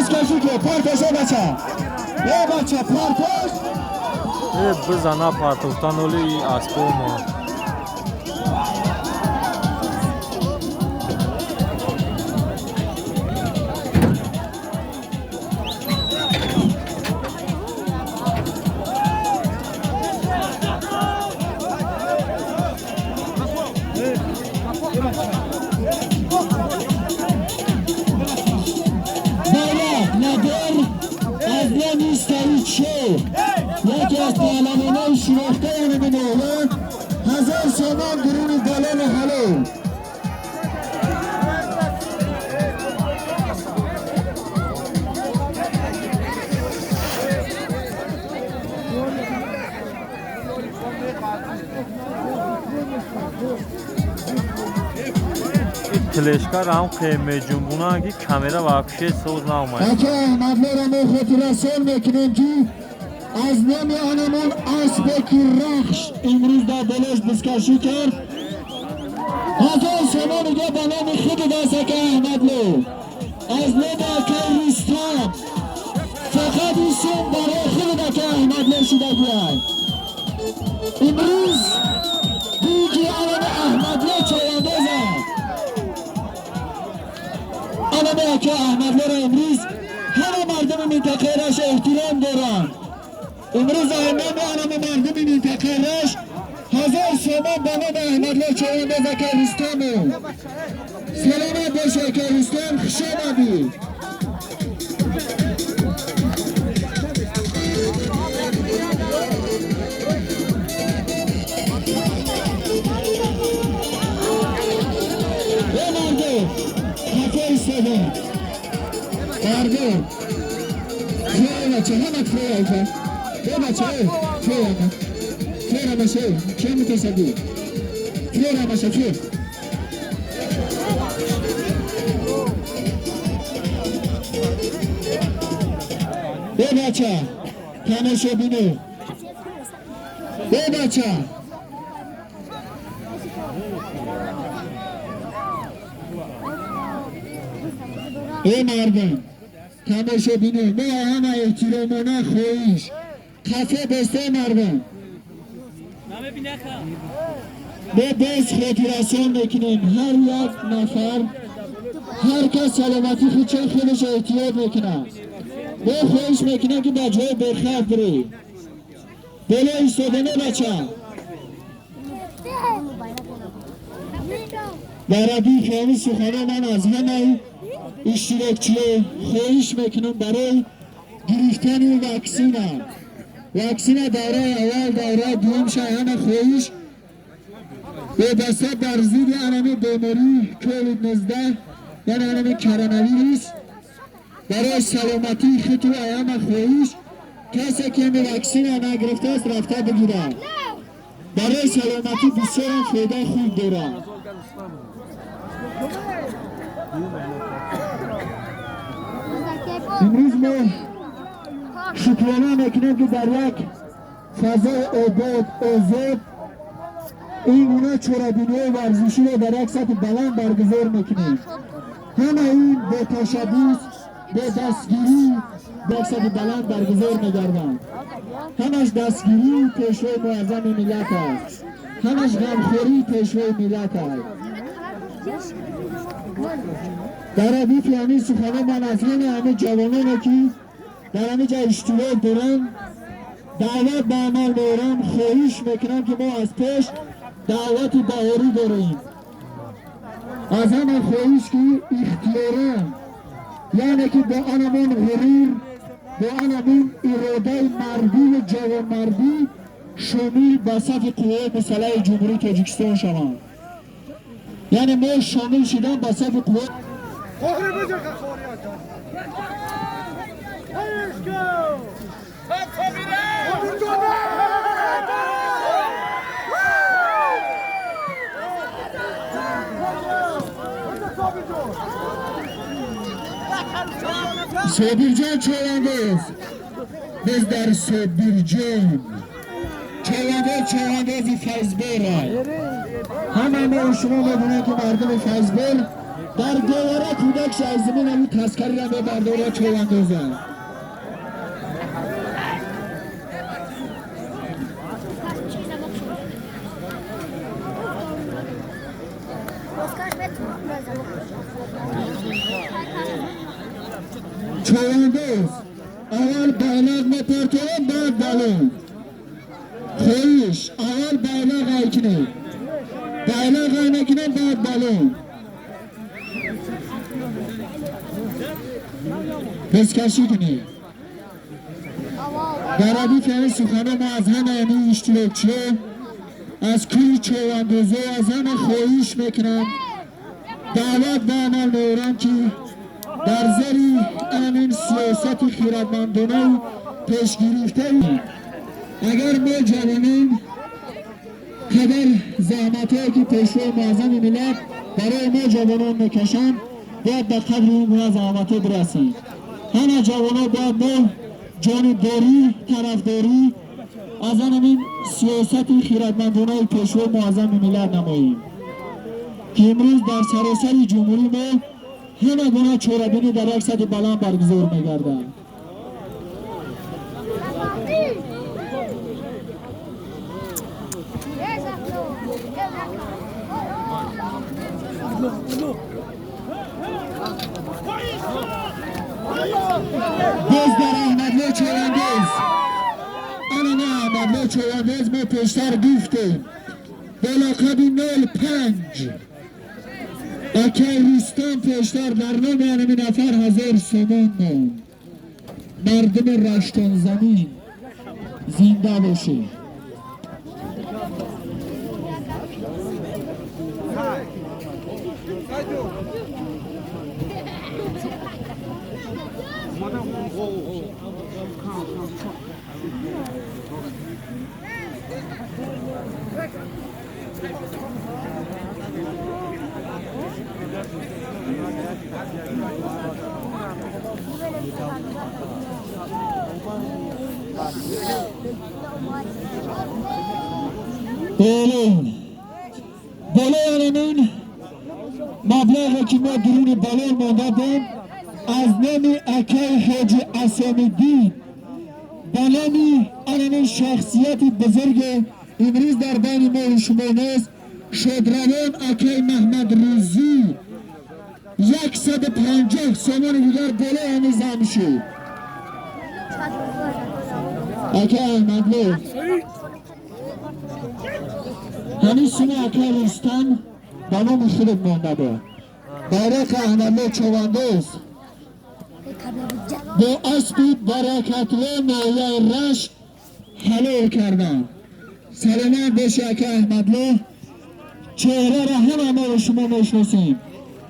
کشی که پارتش بچه بچه پارتش بزنه پارتوفتان اولی اسبو ما یکی از پهلوانان شناخته به نوبت 1000 سامان درون بالان حلال تلشکر هم قیمه جنبونه اگه کامera вообще سوز ناماید بچه احمدلو را ما خطرسان میکنیم که از نمی آنمون اسبک رخش امروز در دلش بسکشی کرد 1000 سامان دیگه با نام خود دسته که احمدلو از نمی اکر رستم فقط اسم برای خود که احمدلو شده بیاد امروز دیگه آنم احمدلو چوانده زد آنم که احمدلو را امروز همه مردم منطقه رش احترام دارن امروز احمد آنم مردم منطقه رش 1000 سامان با نام احمدلو چوانده زد که رستمو سلامت باشه که رستم خوش آمدی Pardon. Fiyamaça hemen fiyamaça. Fiyamaça fiyama. Fiyamaça kim tesadüf. Fiyamaça fiyam. Fiyamaça. Tamaşa binu. Fiyamaça. ای مردم تماشا بینه ما همه احترامانه خواهیش کفه بسته مردم ما بس خاطرسان میکنیم هر یک نفر هر کس سلامتی خودش خودش احتیاط میکنه ما خواهیش میکنیم که به جای برخط بری بلا ایستادنه بچه در ردیف همین سخنه من از همه اشتراکچی خواهش میکنم برای گرفتن واکسین دوره اول دوره دوم شایان خواهش به دسته در زیر انمی بیماری کووید 19 یعنی انمی کرونا ویروس برای سلامتی خود و ایام خواهش کسی که این واکسین نگرفته است رفته بگیره برای سلامتی بسیار فایده خوب داره امروز ما شکرانه میکنیم که در یک فضای آباد آزاد این گونه چرابینی ورزشی را در یک سطح بلند برگزار میکنیم همه این با تشبیس با دستگیری در یک سطح بلند برگزار میگردند همش دستگیری پیشوای معظم ملت است همش غمخوری پیشوای ملت است در ردیف همین سخنه من از همه جوانان که در همه جا اشتراک دارن دعوت به عمل میارم خواهش میکنم که ما از پیش دعوت بهاری داریم از همه خواهش که اختیارم یعنی که با آنمون غرور با آنمون اراده مردی و جوان مردی شامل به صف قوای مسلح جمهوری تاجیکستان شوند یعنی ما شامل شدن به صف قوای صابرجان چوانده است biz در صابرجان چوانده از فیضبار همه ما شما بدونه که مردم فیضبار در گواره کودک شایزمین همون تسکری را به برداره چواندوزه چواندوز اول بالا مپرتوه بعد بالون خویش اول بالا غایکنه بالا غایکنه بعد بالون بسکشی کنی در ردیف یعنی سخنه ما از همه یعنی اشتراکچی از کلی چواندوزه از همه خویش میکنم دعوت به عمل میورم که در زری امین سیاست خیرتمندانه پیش گرفته اگر ما جوانان قدر زحمتهایی که پیشوی معظم ملت برای ما جوانان میکشند باید به قدر این زحمته برسیم همه جوانان باید ما جانبداری طرفداری از همین سیاست خیرتمندانه پیشوی معظم ملت نماییم که امروز در سراسر جمهوری ما همه گونه چوربینی در یک سطح بلند برگزار می‌گردد. باز در احمدلی چواندوز آنها احمدلی چواندوز ما پیشتر گفتیم به لقب 05 اکه روستان پیشتر در نام یعنی نفر 1000 سامان ماند مردم رشتان زمین زنده باشه بالون مبلغی که ما درون بالون مانده بیم از نام اکای حاجی اسام‌الدین بالونی آنین شخصیت بزرگ امروز در بین ما و شما نیست شادروان اکای محمد روزی 150 سامان دیگر بالا همی زم شد اکای احمدلی همی سونه اکای رستم با نام خودت مانده با بارک احمدلی چواندوز با اسبی برکتلی نایه رشت حلال کردن سلامت باشه اکای احمدلی چهره را همه ما و شما میشناسیم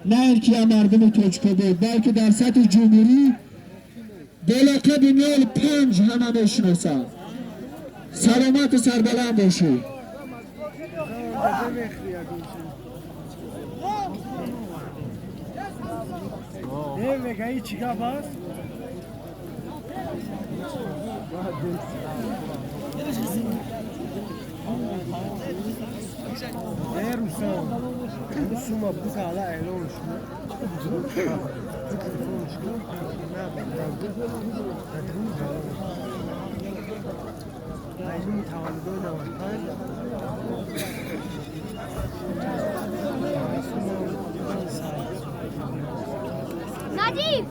نه اینکه مردم توچکو بود بلکه در سطح جمهوری به لقب 05 همه میشناسن سلامت و سربلند باشه Vegaí chegavas. Rusuma bu kala ele olmuş. Aynı tavalda ne var? Nadif!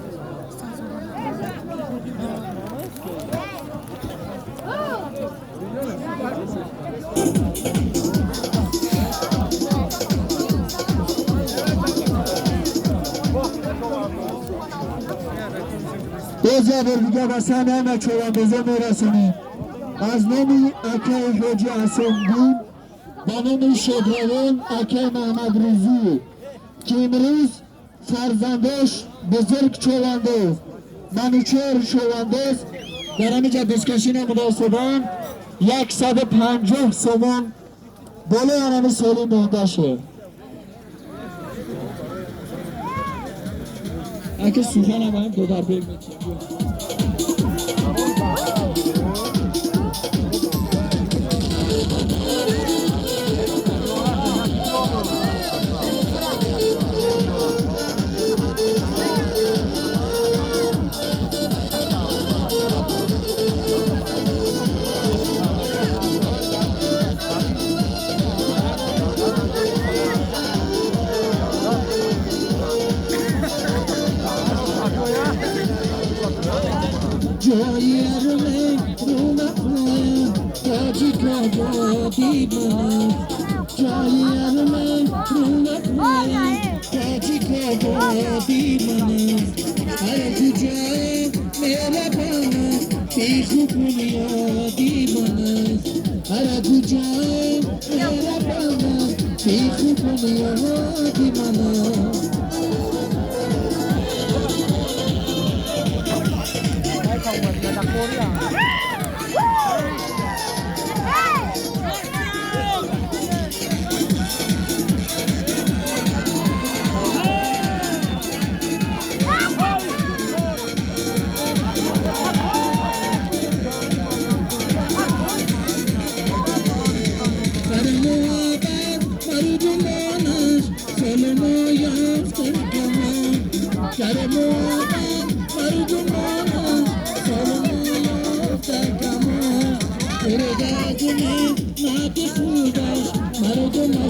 دوزه برگه بسن همه چواندوزه میرسونیم از نامی اکای حاجی اسام‌الدین با نامی شادروان اکای محمد روزی که امروز فرزندش بزرگ چواندوز منوچهر چواندوز در همینجا دستکشی نموده شدن 150 سامان بالای همه سالی مانده شد اگه سوخن هم دو در بیر جایرمه رونقه تاجی کابادی من جایرمه رونقه تاجی کابادی من هر کجای مهربانه بی خوب بنیادی من هر کجای مهربانه بی خوب بنیادی من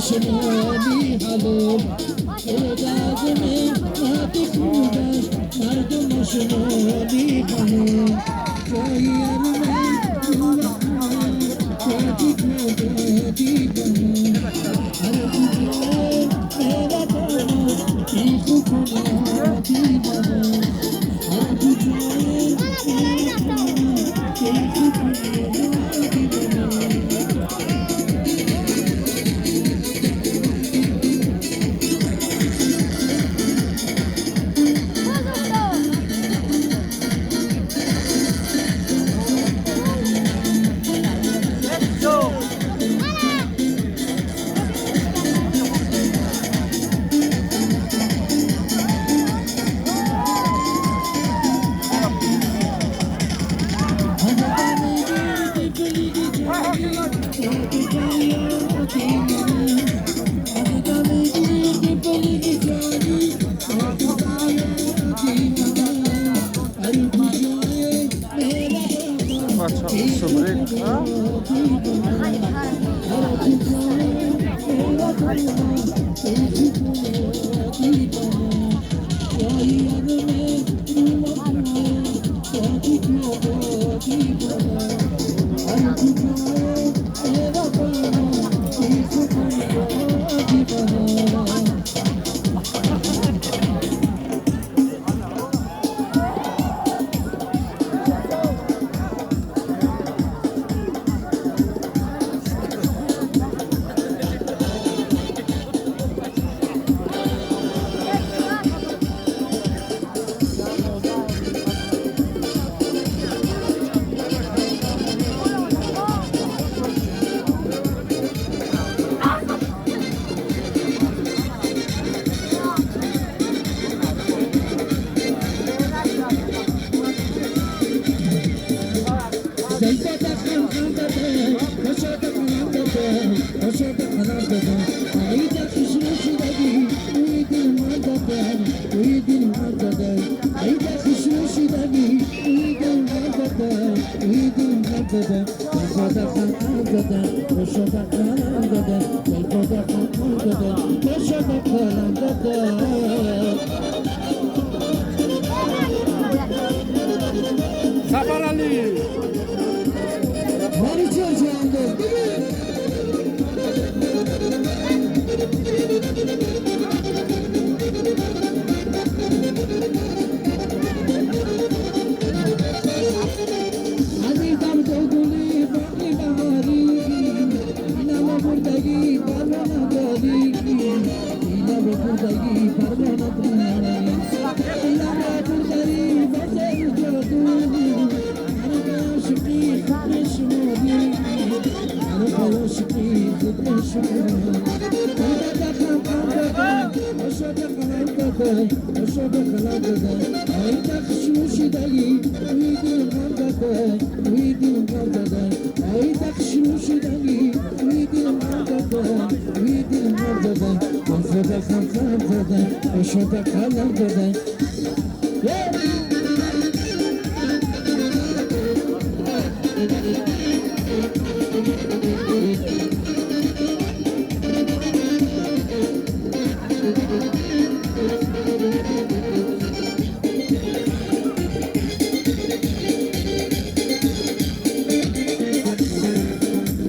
شمالی حلو ارادازمه ناتی کودش مردم شمالی حلو جایی ارمه روحمه جایی کودادی بنو هر کجای میرا بانو بیخو کنادی بنو هر کجای میرا بانو بیخو کنادی بنو Zafer Ali. Mari Çarşı'nda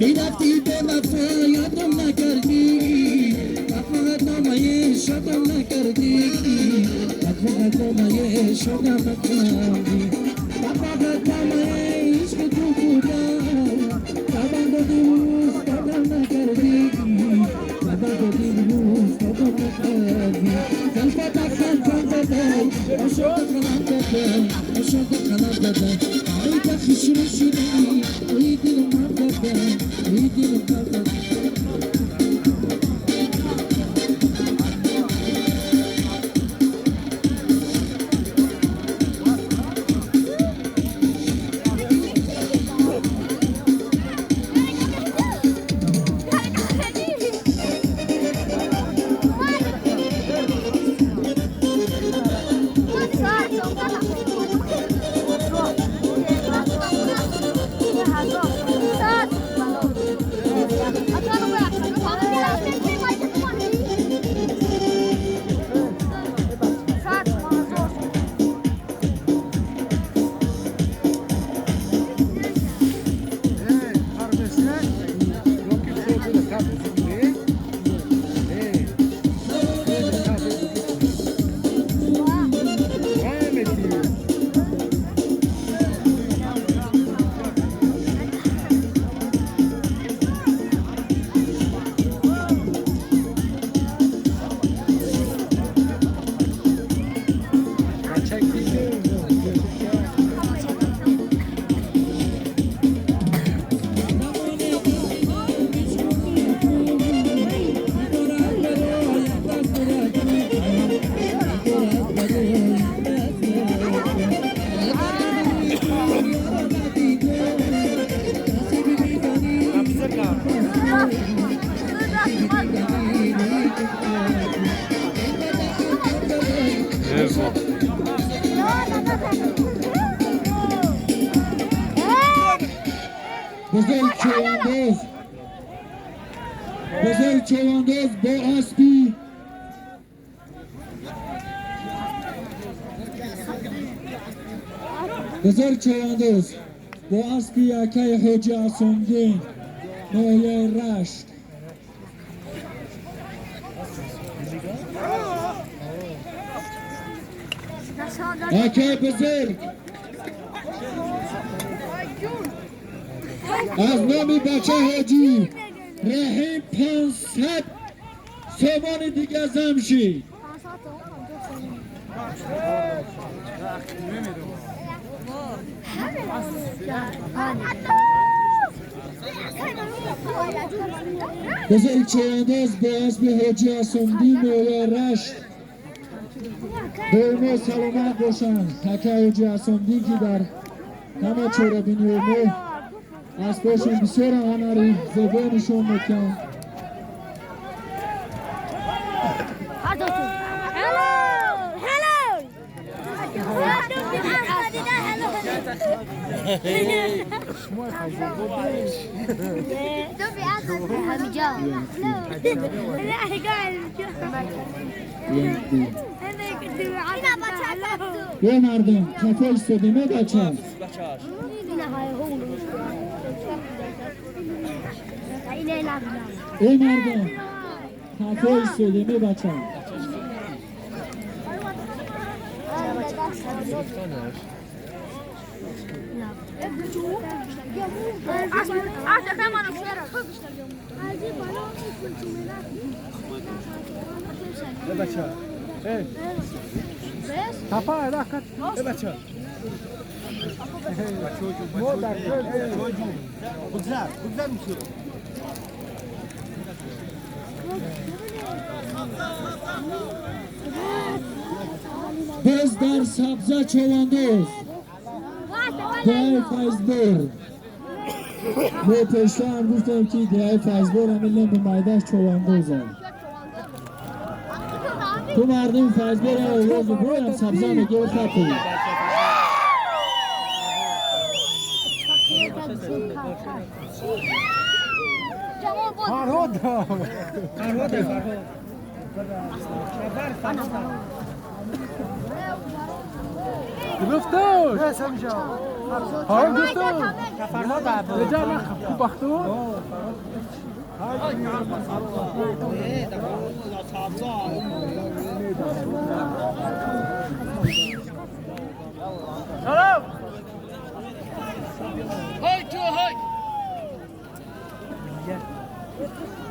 میرفتی به وفا یادم نکردی وفا نامه شدم نکردی وفا نامه شدم نکردی وفا نامه عشق تو بودم وفا دوست دادم نکردی وفا دوست دادم نکردی زلفتك خلفان بدن عشقك خلف بدن عشقك خلف بدن عيدك خشم شدي عيد المرتبة عيد المرتبة بزرگ چوانداز با اسبی بزرگ چوانداز با اسبی یکی حاجی عصامدین ناحیه رشت یکی بزرگ از نام بچه حاجی رحیم 500 سومان دیگه زمشی بزرگ چوانداز با اسب حاجی عصامدین ناحیه رشت به امو سلامت باشن تکه حاجی عصامدین که در همه چورابینی امو اسباشون بسیار هنری زبانشون مکن یه مردم کفا استادیمه بچه ای مردم کفا استادیمه بچه باز در سبزه چوانداز دعای فیضبر ما پشتا هم گفتم که دعای فیضبر همین به مایدهش چوانداز هم تو مردم فیضبر هم آواز برو هم سبزه میگه و خط کنید گرفتوش ها گرفتوش رجع نخ تو باختو سلام های تو های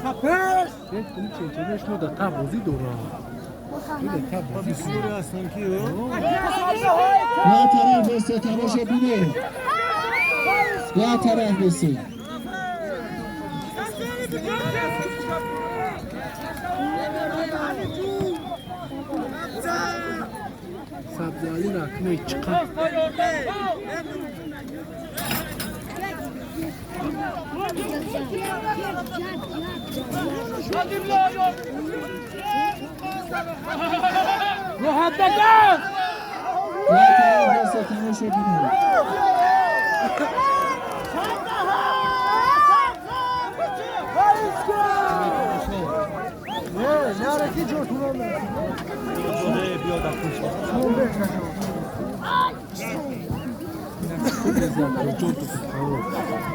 تپش این چه نشون داد تبوزی دوران یا طرف بسته تماشا بینه یا طرف بسته سبزالی رکنه چقدر روحت بگم یا طرف بسته تماشا بینه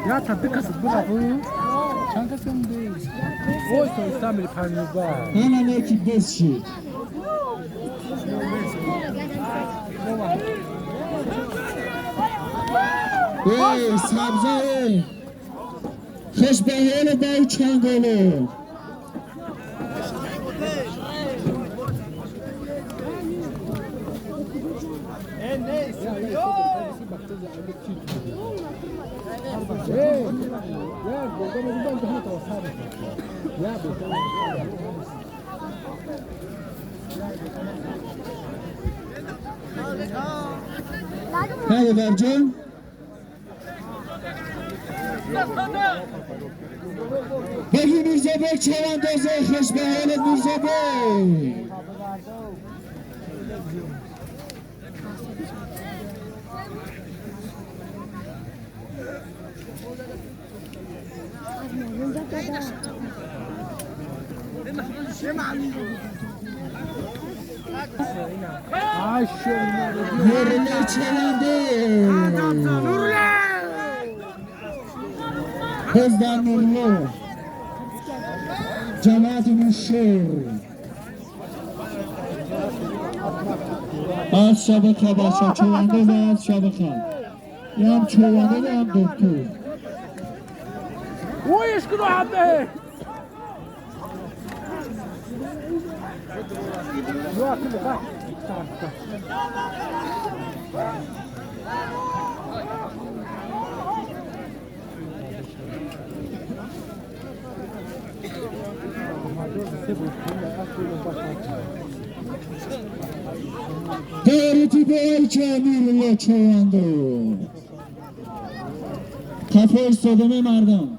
Ya tabii kasıt bu lafı. Çantasın değil. Oysa İstanbul panyoba. hemen ekip besçi ey sabza ey خوش به حال بای چنگالو هاي برجون بگی میرزا بک چواندازه خوش به حالت میرزا بک نورله چوانده بزدن نورله جماعت مشهور از شبکه بچه چوانده و از شبکه یه هم چوانده و هم دکتر Oy aşkına abi. Yok akıllı bak. Devleti boy çamirle çovandı. Kafe istediğimi mardam.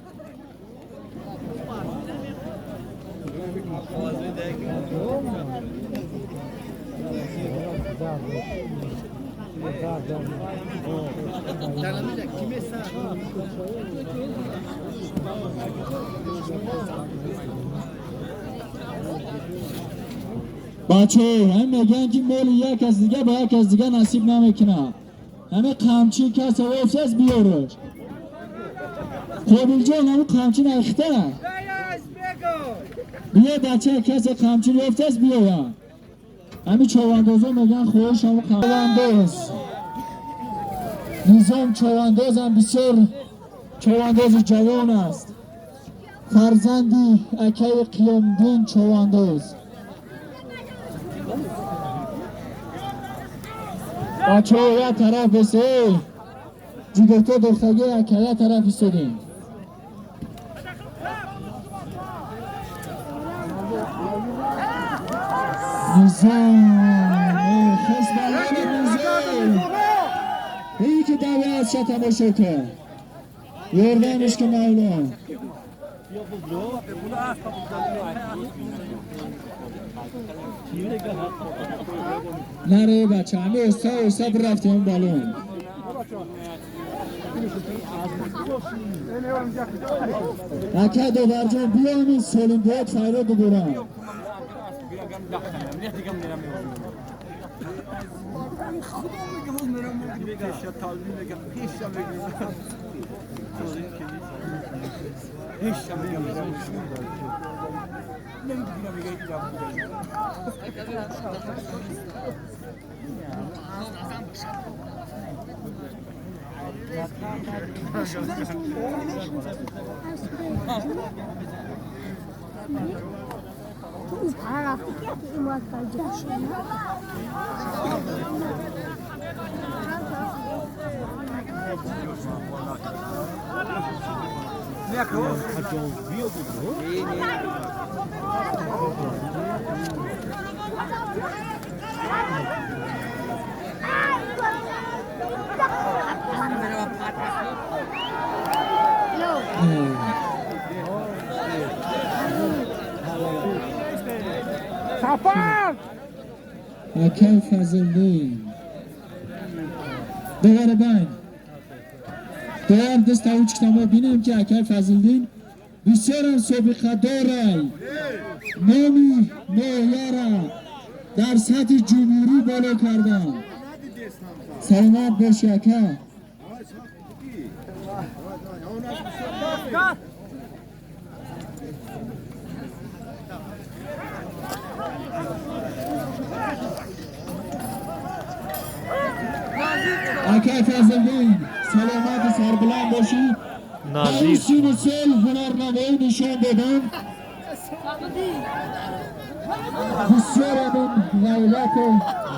بچه هم میگن که مال یک از دیگه با یک از دیگه نصیب نمیکنه همه قمچی کسی وفت بیارش قابل جان همه قمچی نخته بیا بچه کسی قمچی وفت بیاره همه چواندازا میگن خوش همه چوانداز نظام چوانداز هم بسیار چوانداز جوان است فرزندی اکه قیامدین چوانداز بچه ها یه طرف بسه جیگرتا دختگی اکه یه طرف استدیم نظام خسبالان نظام این که دوست شد تماشا کن یردنش که مولا نره بچه همه استا برفته اون بالون اکه دو برجان بیا همین سالیم باید خیره دو برم Safar! Hakem Fazıl'din. Doğru ben. Doğru dست avuç kitaba binem ki Hakem Fazıl'din بسیارم سابقه دارد نامی نایره در سطح جمهوری بالا کردن سلامت باشه که اکه فضلدین سلامت سربلند باشی نازیر سین سال هنرنمایی نشان دادن بسیار من غیرت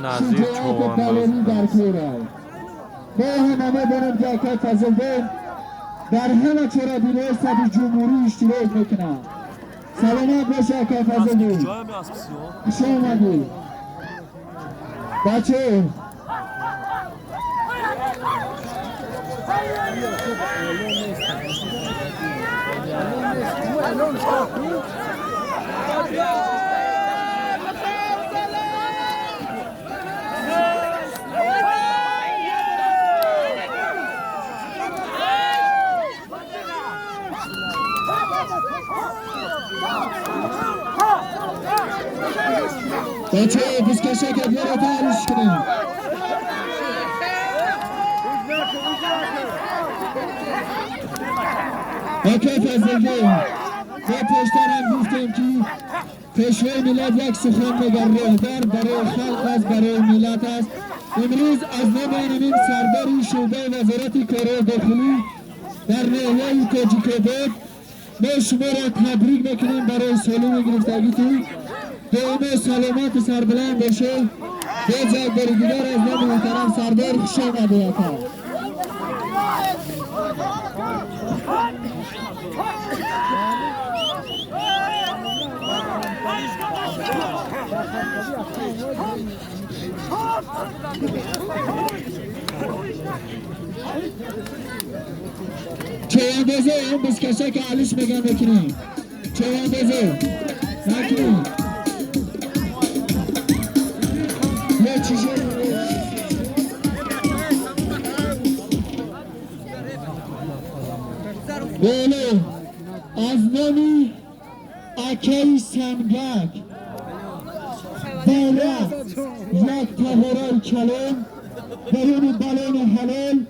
نازیر شجاعت چوان پلنی در کوره ما همه دارم که اکه فضلدین در همه چرا بیرای سطح جمهوری اشتراک میکنن سلامت باشه اکه فضلدین خوش آمدی بچه بچه بسکشه که بیاره دارش کنیم اکه فضلدین ما پیشتر هم گفتیم که پیشوای ملت یک سخن میگر رهبر برای خلق است برای ملت است امروز از نبینیم سرداری شعبه وزارت کار داخلی در ناحیه تاجیک‌آباد ما شما را تبریک میکنیم برای سالم گرفتگیتون دائما سلامت سربلند باشه به جای بار دیگر از نام محترم سردار خوش آمده چواندازه هم بسکشه که علیش بگم بکنیم چواندازه نکنیم یه چیزی بله از نامی اکی سنگک بالا یک تهران کلام برون بلان حلال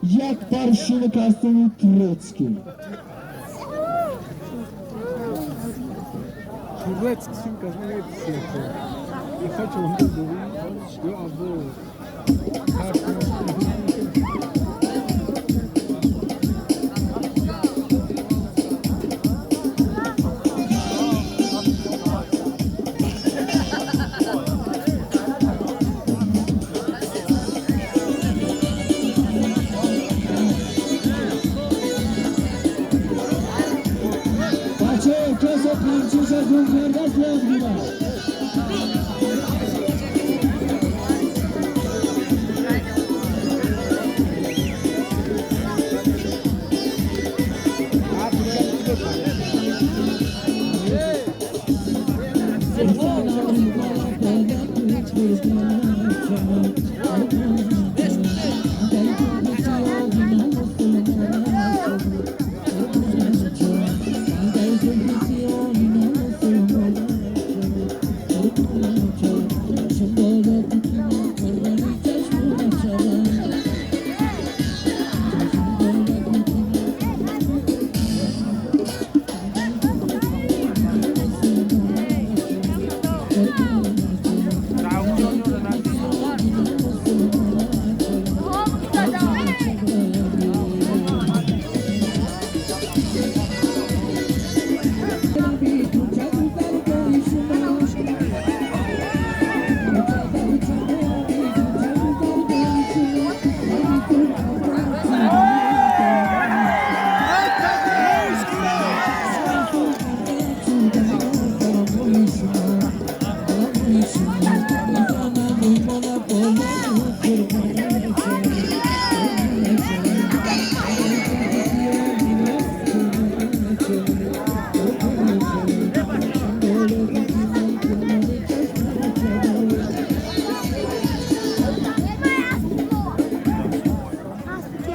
یک برشون کستمی تروتسکی Турецкий казахский. Я хочу говорить, что або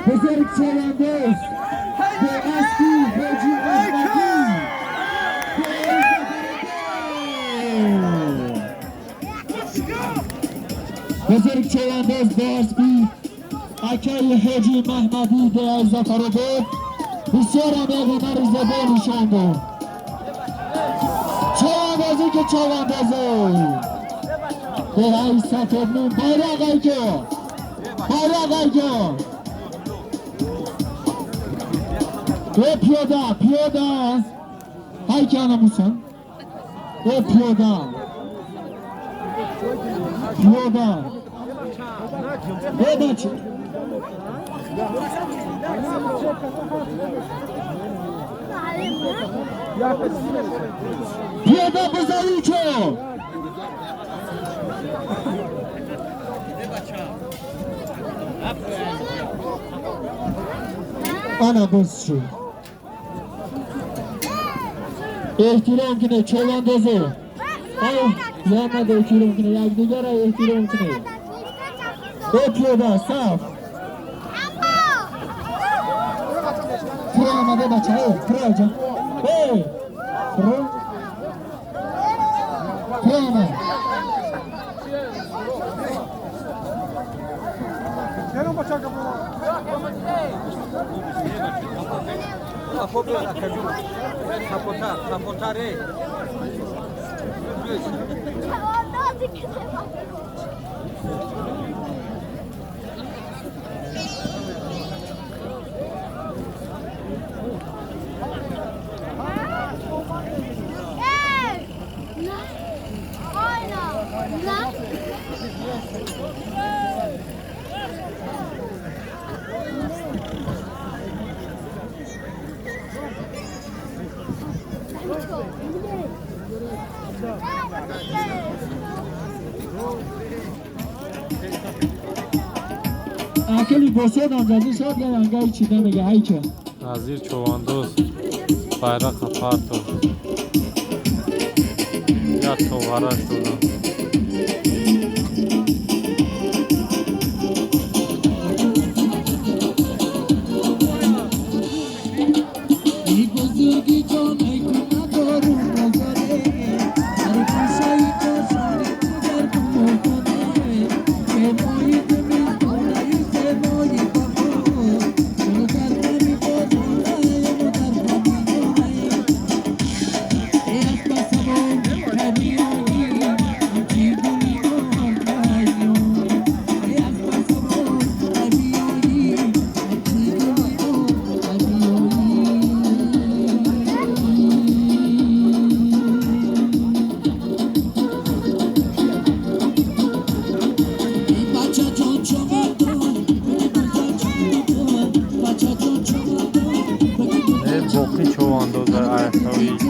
بزرگ چوانداز به اسبی حاجی احمدی بزرگ چوانداز به اسبی اکای حاجی محمدی به زفر بود بسیار عمیقی مریضه نشان بود چواندازی که چواندازی به های سفرمون bayrak ayko ve piyoda hayki anamusan ve piyoda ve maçı piyoda buzayıço ana bozuşu احترام کنه چواندازه یعنی احترام کنه یک دیگر احترام کنه به پیاده صف فرا آمده بچه فرا جان فرا آمده akili bosad anjazı şad gel angay çide mege hayça Nazir Çovandoz bayrak aparto ya tovara şuradan Bokhi Çovandozlar ayakkabı Çovandoz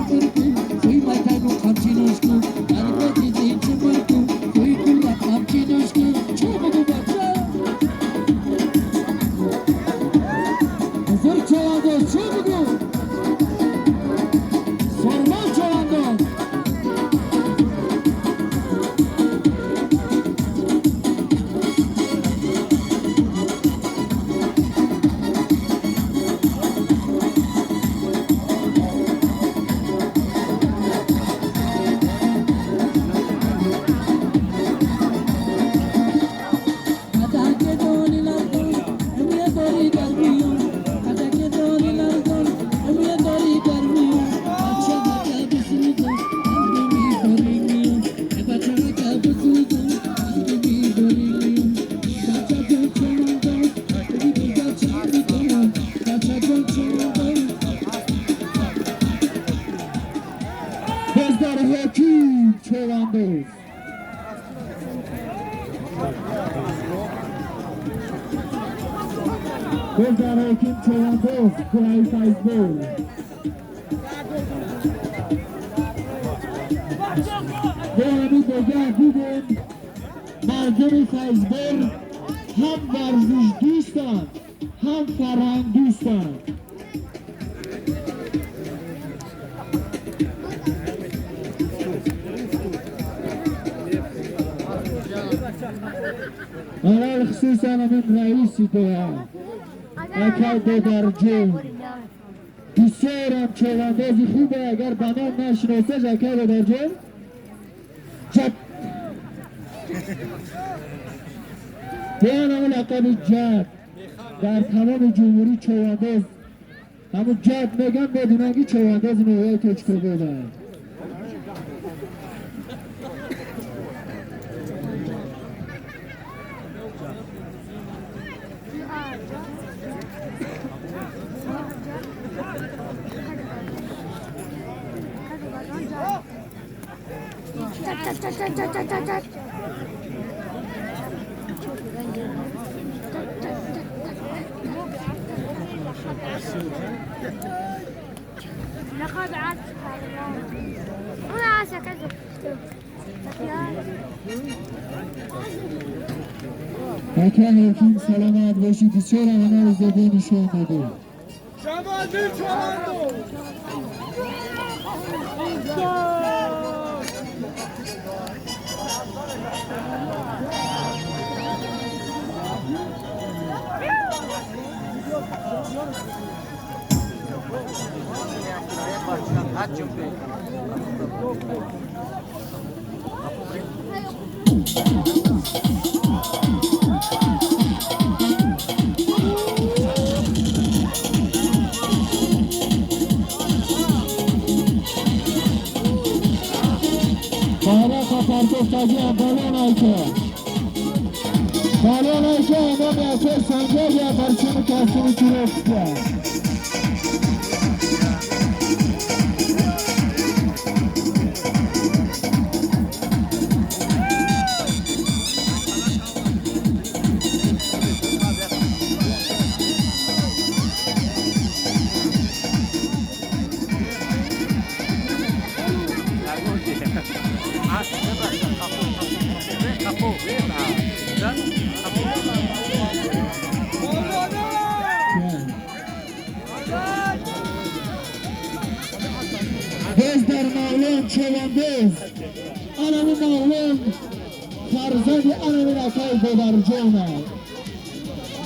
Gözler Hakim Çovandoz Kuray Fayzbol ve bir دیگر دیدیم مردم فیضبر هم ورزش دوستن هم فرهنگ دوستن Helal خصوصا من رئیسی تو اکای دودرجون بسیارم چواندازی خوبه اگر بنام نشناسش اکای دودرجون جد بیان همون لقب جد در تمام جمهوری چوانداز همون جد میگم بدونن که چوانداز نوعی توچکو بودن لقد عاد انا عايزه كذا اکای حکیم سلامت باشید بسیار همه از داده نشان داده بالا پرتوک تازی هم بالون آیکه بالون آیکه امام یاسر سنجر یا برچون کسیم چیروک کرد در مولان چوانداز علم مولان فرزند علم اکای دودرجانه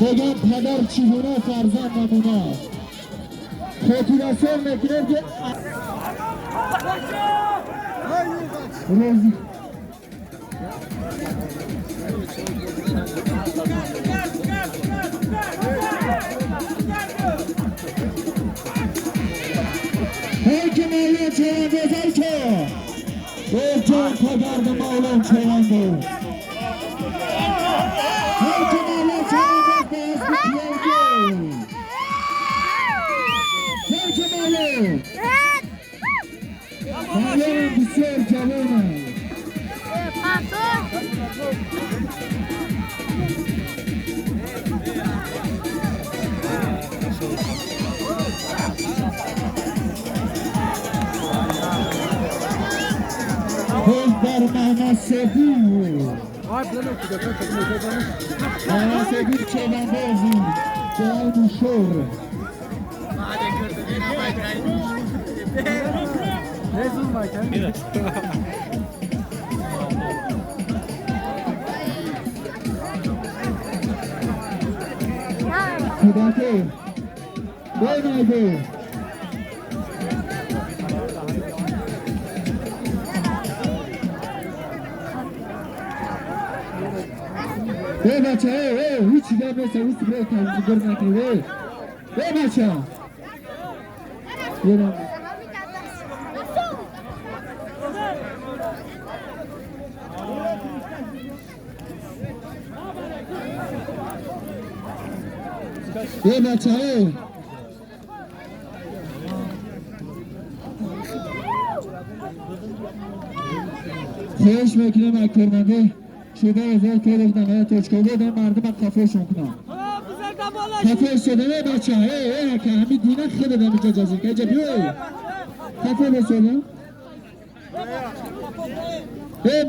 بگم پدر چگونه فرزند نمونه خاطرسان میکنه که روزی Peki Mevlüt Çevandoz Ayke Borçan Kadardı Mevlüt Çevandoz Peki Mevlüt Çevandoz Beyazlı Piyavgı Peki Mevlüt Mevlüt Bisyor Cavana در محمد سفیر محمد سفیر چواندازی جای شور کودکه بینایده Hey bacha, hey, hiç gelmezse hiç buraya kaldı, görmek gibi. Hey bacha. Yürü. Hey bacha, hey. Hoş mekanı aktarmadı. شده ازار که داشتن های توچکوله دارم مردم کافهشون کنم کافه شده بچه های که همین دینه خیلی دارم اینجا جازیم که اینجا بیوی کافه بسوله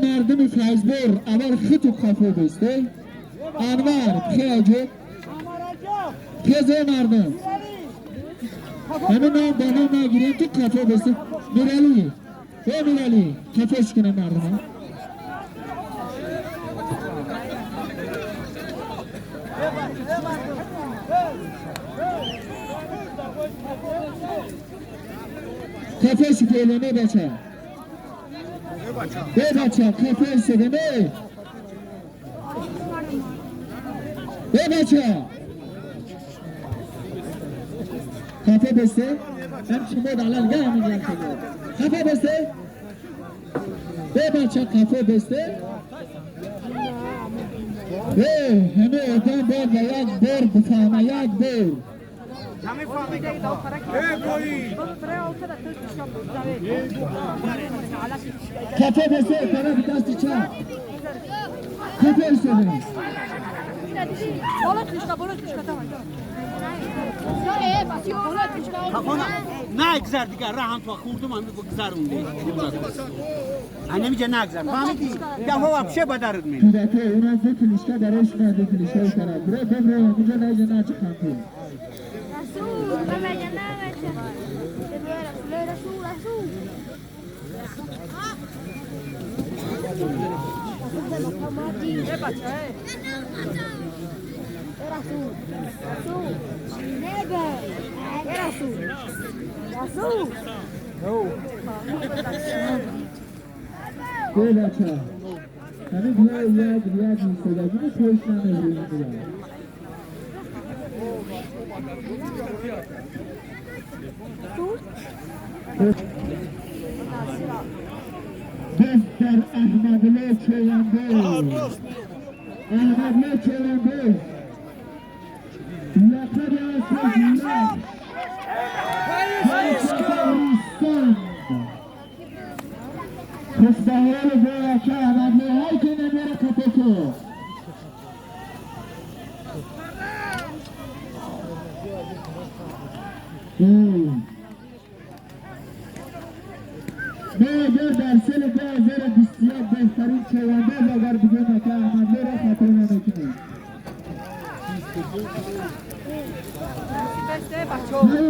مردم فیزبور اول خیتو کافه بسته انوار خیاجه خیزه مردم همین نام با نام نگیریم تو کافه بسته میرالی میرالی کافهش کنه مردم کافه سپیلونه بچه به بچه کافه سپیلونه به بچه کافه بسته هم شما دلال گه همین لحظه کافه بسته به بچه کافه بسته همه ادام بار و یک بار بفهمه یک بار کافه بسته طرف دست چپ کافه بسته نگذر دیگه راه تو خوردم من بگذروندی نمیگه نگذر فهمیدی دفعه وابشه بدرد می پیرته اونا دو کلیشکا درش نه دو کلیشکا طرف برو ببره اونجا نیجه نه چه خانتو رسول بابا جنابه رسول رسول به بچه همه بیا یک نیسته داگی توش نمیدونی دفتر احمدله چوینده احمدله چوینده لقب اسمش خستهال باید که احمدله های که نمیره کپکو ما اگر در سال 2021 بهترین چوانده اگر بگیم که احمدله را خطر نمیکنیم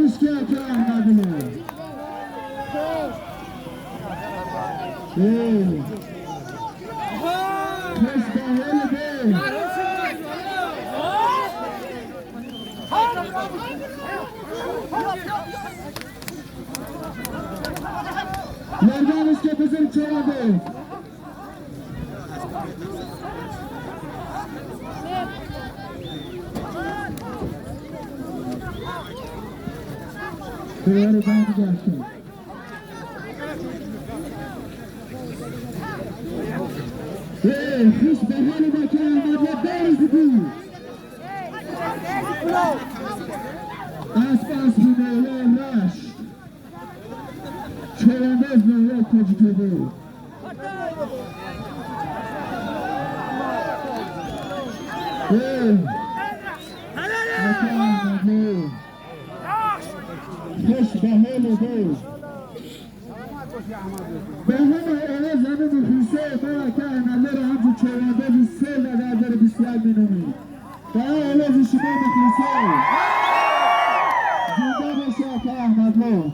نیست که احمدله مستحیل به مردان است که بزرگ چوانده دوباره بند گشتن خوش به حال با که احمد برز بود اسب بیماله رشت چرانده از نهیه کجیتوبه خوش به حال بود به همه اوه زمین خیسه باید که احمده را همچون چرانده بی سل و در 21 مینومی به همه اوه شما مخلیصه زنده باشه که احمده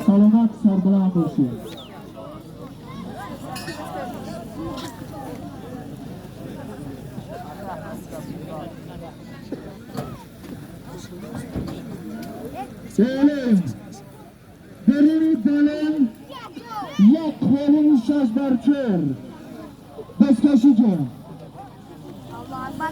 سلامت سربلند باشید بله برونی دالن یک خواهی شش برچر بسکشی که الله اکبر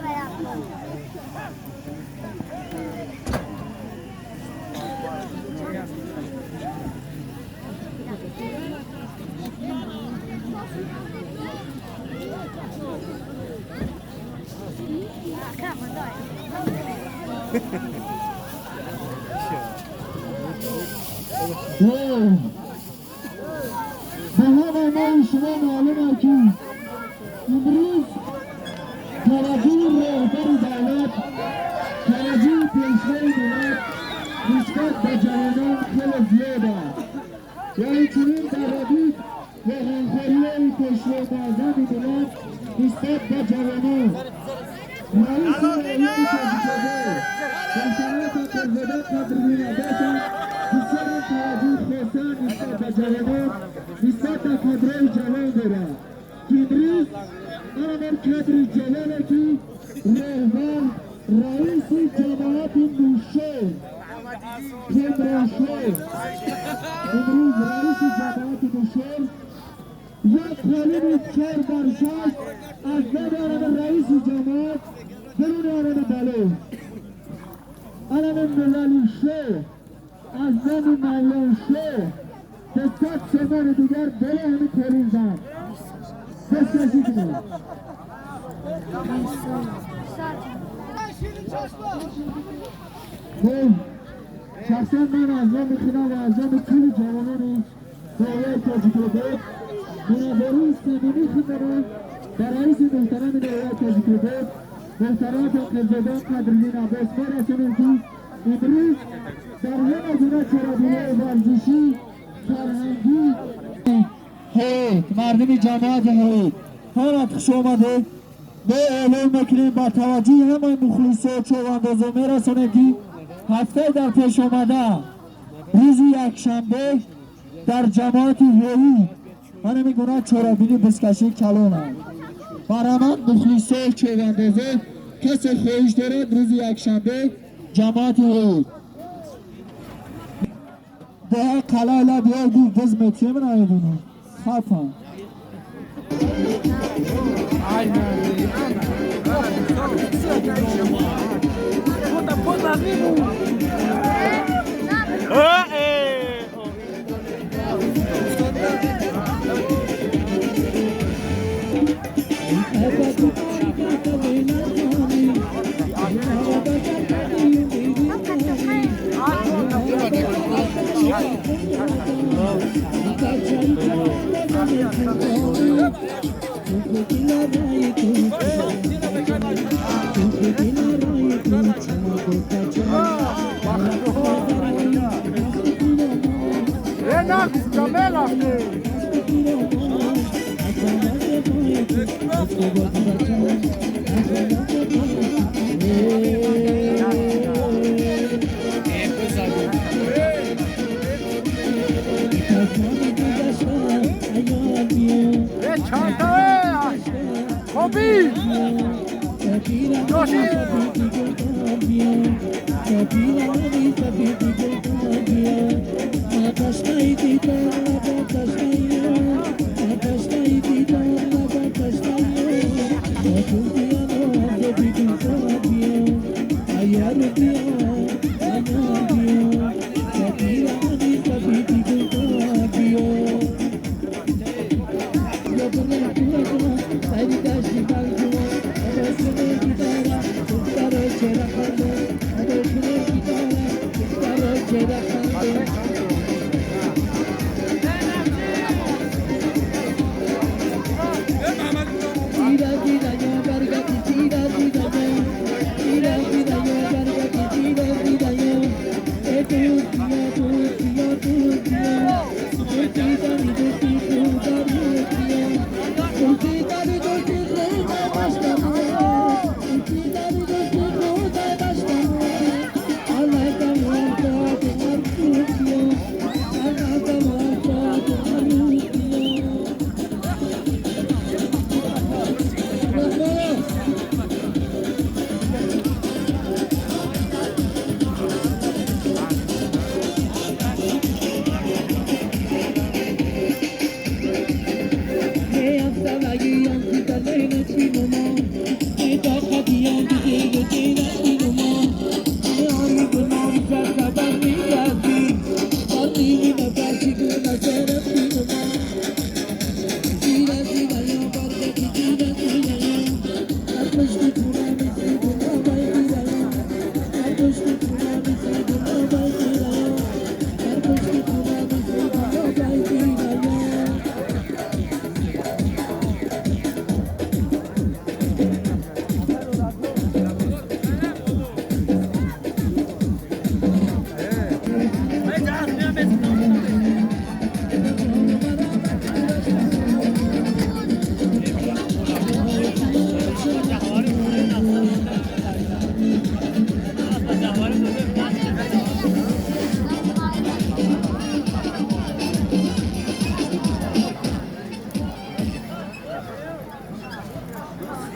یا به همه ما شما معلومه که امروز توجه رهبر دولت توجه پیشوای دولت نسبت به جوانان خیلی زیاد است یعنی چنین تردید و غمخوری پیشوای معظم دولت نسبت به جوانان رئیس اعلام شده سلطنت پرزدان قدرمی نداشت بسیار توجه خواستن نسبت به جوانان نسبت به کادرهای جوان دارد که امروز آمار کادر جوانه که رهبر رئیس جماعت نوشه تمراشور امروز رئیس جماعت نوشه یک کلمه چهار برشت از نام رئیس جماعت بدون آرام بلو علم مللی شه از نام مولا شه که صد سمان دیگر بله همین ترین زن بسیاری کنید شخصا من از نام میخونم و از نام طول جوانان دولت تاجیک‌رباط منابری صمیمی خدمت در رئیس محترم دولت تاجیک‌رباط محترم قلزادان قدرالدین عباس میرسونیم که امروز در یک مجموعه چرابیله ورزشی فرهنگی هیئت مردم جماعت هیئت حالت خوش آمده به اعلام میکنیم با توجه همه مخلص و چواندازا میرسونه که هفته در پیش آمده روز یکشنبه در جماعت هیئت من میگونه چرابینی بسکشی کلون هست برای من مخلص و چواندازا کسی خواهش دارد روز یکشنبه جماعت هیئت ده قلعه بیای دی گز متری من آیدونه خفم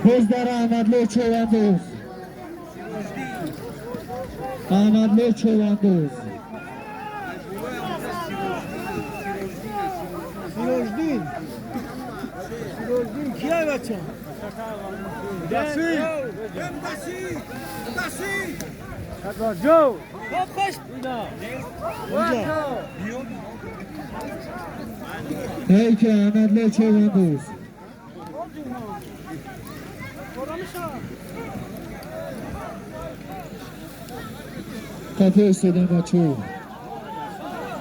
بزدر احمدلو چواندوز احمدلی چواندوز سیروجدین کیه بچه؟ جو هیک احمدلی چواندوز کافه استادم بچه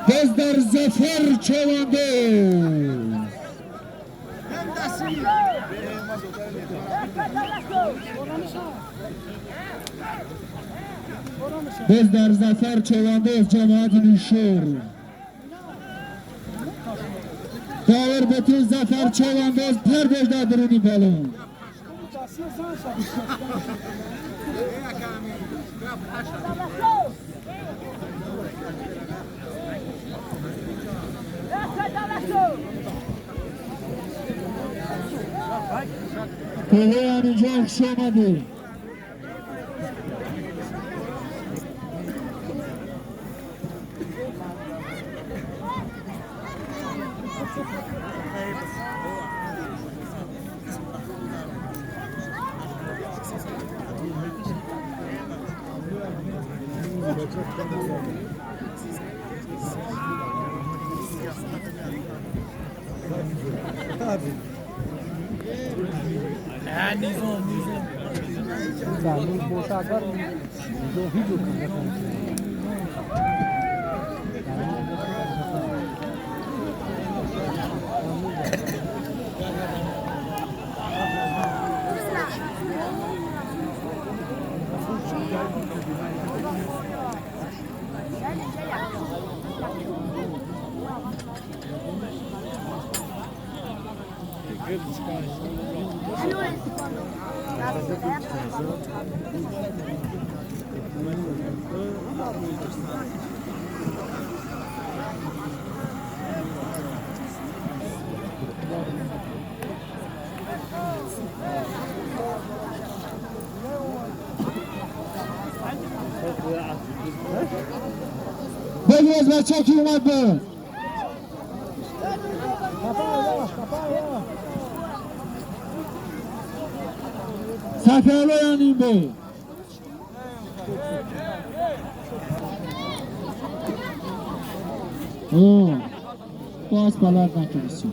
باز در زفر چواندوز باز در زفر چواندوز جماعت نیشور داور بطور زفر چواندوز پردش در درونی بالون کوه همینجا خوش آمده زمین بوشاگر دوهی جو کنه بگو از بچه کی اومد به سفر بیانیم به باز بلد نکنیسی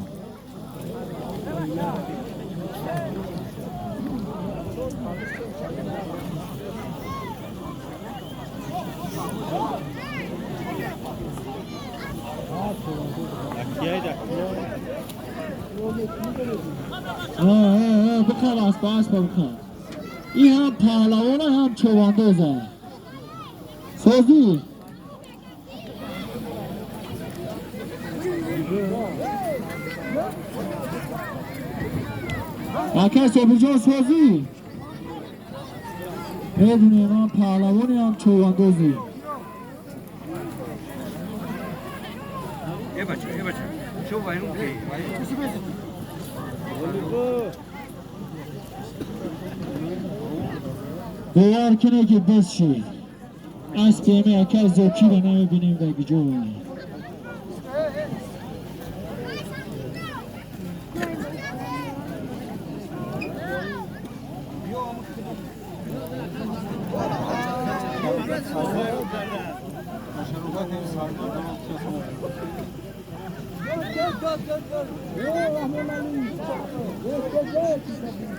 بخواه اسبا بخواه این هم پهلوان هم چواندوزه سازی اکه صبح جان سازی بدونی هم پهلوانی هم چواندوزی یه بچه شو باید اون که باور کنه که بس شد از پیمه اکر زوکی رو نمیبینیم در گجو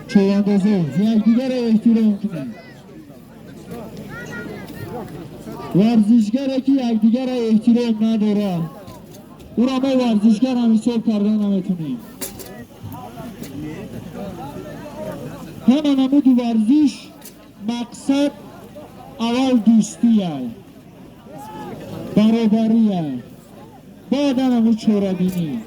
چواندوزه یک دیگر احترام کنید ورزشگره که یک دیگر احترام نداره او را ما ورزشگر هم حساب کردن نمیتونیم همه نمود ورزش مقصد اول دوستیه برابریه بعد نمود چورابینی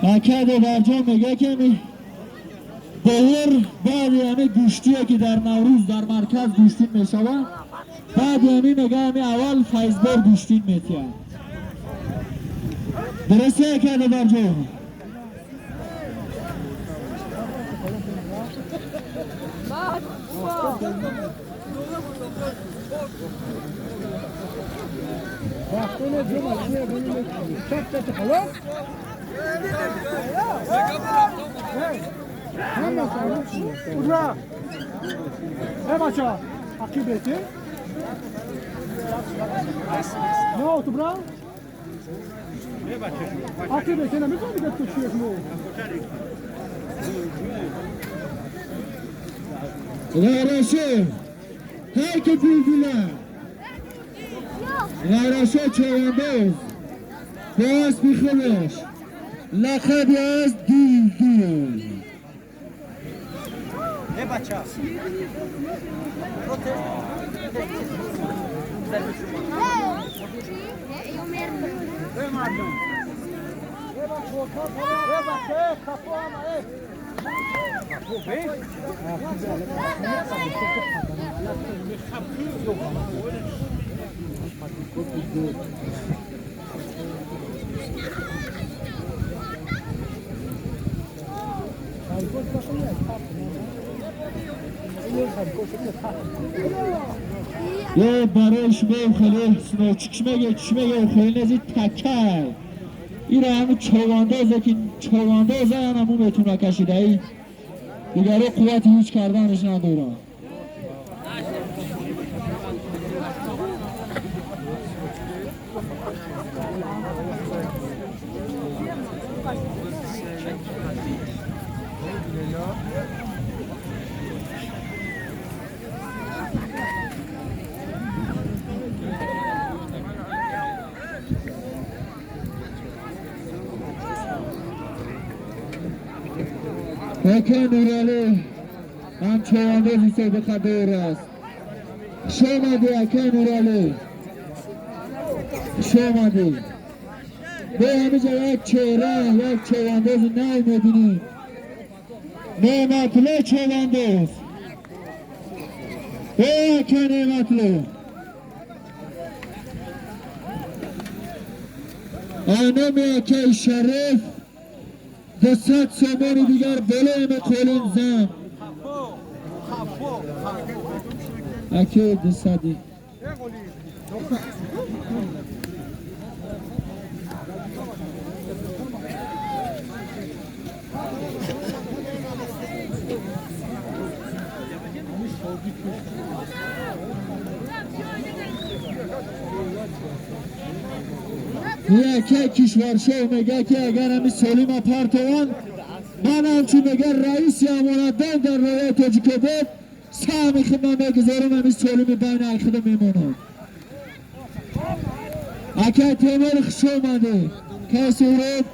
اکد برجام میگه که دور بعد یعنی گوشتیه که در نوروز در مرکز گوشتین میشوه بعد یعنی میگه اول فیضبار گوشتین میتیه درسته کرده بر جو وقتونه جمعه بنیم چند خلاص هم مثلا اونجا بچه اکی بیتی نه تو برا اکی بیتی نمیتونی دیگه تو چیه کنو غیرشه هر که بیدیله غیرشه چوانداز باز بیخودش لقبی از دیلدیل یا برای شما خیلی سنو چکشمه خیلی نزید تکر این را همون چواندازه که چواندازه همون بتونه کشیده ای دیگه رو قوت هیچ کردنش ندارم اکه نورالی هم چواندازی سه بخدور است شامده اکه نورالی شامده به همه جا یک چهره یک چواندازی نو میبینی نعمتله چوانداز به اکه نعمتله آنم اکه شریف 200 سامان دیگر بلیم کلین زن اکه 200 یکی کشورشو میگه که اگر همی سلیم اپارتوان من همچون میگه رئیس امانتدار در روی تاجیکوبت سهمی خدمه میگذارم همی سلیم بین اخیده میمونم اکه تیمار خشو اومده که سورد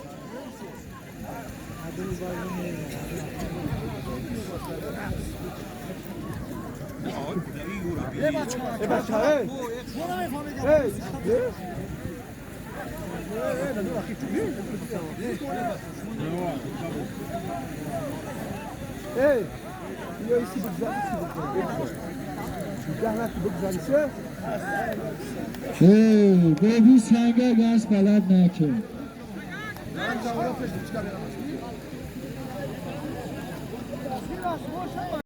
بابی سنگه گاز بلد نکن